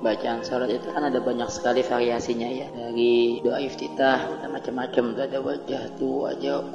bacaan sholat itu kan ada banyak sekali variasinya ya. Dari doa iftitah ada macam-macam, ada wajah,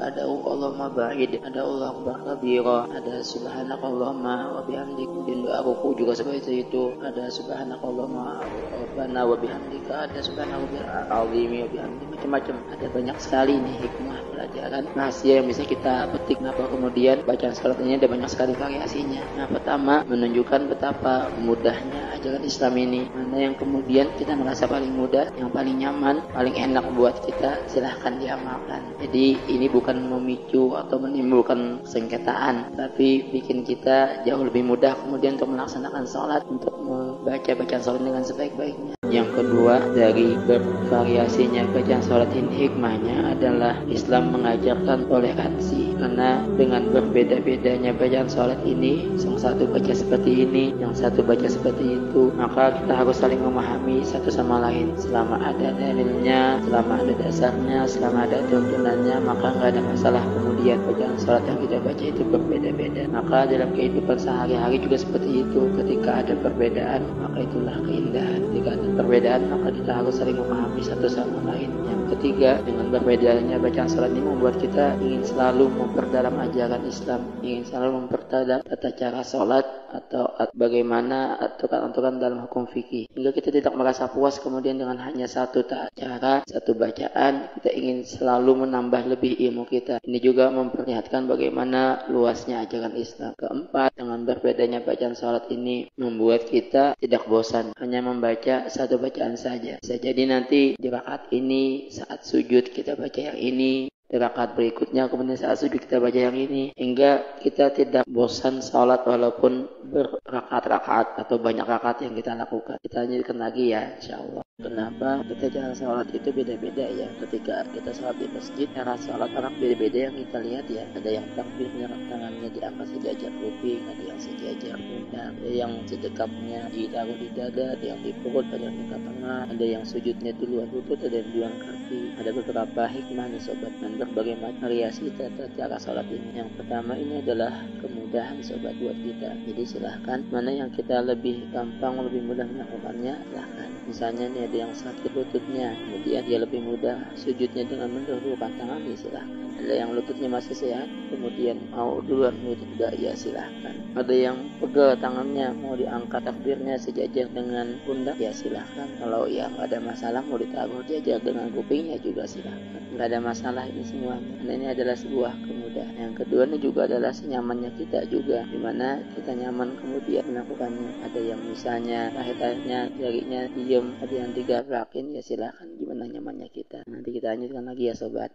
ada Allahumma ba'id, ada Allah akbar kabira, ada subhanakallahumma wa bihamdik. Kemudian doa ruku juga seperti itu, ada subhanakallahumma rabbana wa bihamdika, ada subhanakallahumma azimi wa bihamdik. Macam-macam, ada banyak sekali nih hikmah pelajaran rahasia yang bisa kita petik. Kenapa kemudian bacaan sholat ini ada banyak sekali variasinya? Nah, pertama menunjukkan betapa mudahnya ajaran Islam ini. Mana yang kemudian kita merasa paling mudah, yang paling nyaman, paling enak buat kita, silahkan diamalkan. Jadi ini bukan memicu atau menimbulkan sengketaan, tapi bikin kita jauh lebih mudah kemudian untuk melaksanakan sholat, untuk membaca bacaan sholat dengan sebaik-baiknya. Yang kedua, dari bervariasinya bacaan sholat ini hikmahnya adalah Islam mengajarkan toleransi. Karena dengan berbeda-bedanya bacaan sholat ini, yang satu baca seperti ini, yang satu baca seperti itu, maka kita harus saling memahami satu sama lain. Selama ada dalilnya, selama ada dasarnya, selama ada tuntunannya, maka nggak ada masalah kemudian bacaan sholat yang kita baca itu berbeda-beda. Maka dalam kehidupan sehari-hari juga seperti itu. Ketika ada perbedaan, maka itulah keindahan. Ketika ada perbedaan, maka kita harus saling memahami satu sama lain. Yang ketiga, dengan berbedaannya bacaan sholat ini membuat kita ingin selalu memperdalam ajaran Islam, ingin selalu memperdalam tata cara sholat atau bagaimana aturan-aturan dalam hukum fikih, hingga kita tidak merasa puas kemudian dengan hanya satu cara, satu bacaan. Kita ingin selalu menambah lebih ilmu kita. Ini juga memperlihatkan bagaimana luasnya ajaran Islam. Keempat, dengan berbedanya bacaan sholat ini membuat kita tidak bosan hanya membaca satu bacaan saja. Bisa jadi nanti di rakaat ini saat sujud kita baca yang ini, di rakaat berikutnya kemudian saat sujud kita baca yang ini, hingga kita tidak bosan sholat walaupun berrakaat-rakaat atau banyak rakaat yang kita lakukan. Kita lanjutkan lagi ya, insyaAllah. Kenapa kita cara sholat itu beda-beda ya? Ketika kita sholat di masjid, cara sholat orang beda-beda yang kita lihat ya. Ada yang takbirnya tangannya diangkat sejajar kuping, ada yang sejajar pundak, ada yang sedekapnya ditaruh di dada, ada yang di perut, ada yang di tengah, ada yang sujudnya duluan lutut, ada yang duluan kaki. Ada beberapa hikmah nih sobat, dan berbagai macam variasi tata cara sholat ini. Yang pertama ini adalah kemudahan sobat buat kita. Jadi silahkan mana yang kita lebih gampang, lebih mudah melakukannya, silahkan. Misalnya nih ada yang sakit lututnya, kemudian dia lebih mudah sujudnya dengan mendahulukan tangan, ya silahkan. Ada yang lututnya masih sehat, kemudian mau duluan lutut juga, ya silahkan. Ada yang pegel tangannya, mau diangkat takbirnya sejajar dengan pundak, ya silahkan. Kalau yang ada masalah mau ditaruh sejajar dengan kupingnya juga silahkan. Nggak ada masalah ini semuanya. Nah, ini adalah sebuah kemudahan. Yang kedua ini juga adalah senyamannya kita juga, dimana kita nyaman kemudian melakukannya. Ada yang misalnya tahit-tahitnya jarinya diem, ada yang digerakin, ya silahkan gimana nyamannya kita. Nanti kita lanjutkan lagi ya sobat.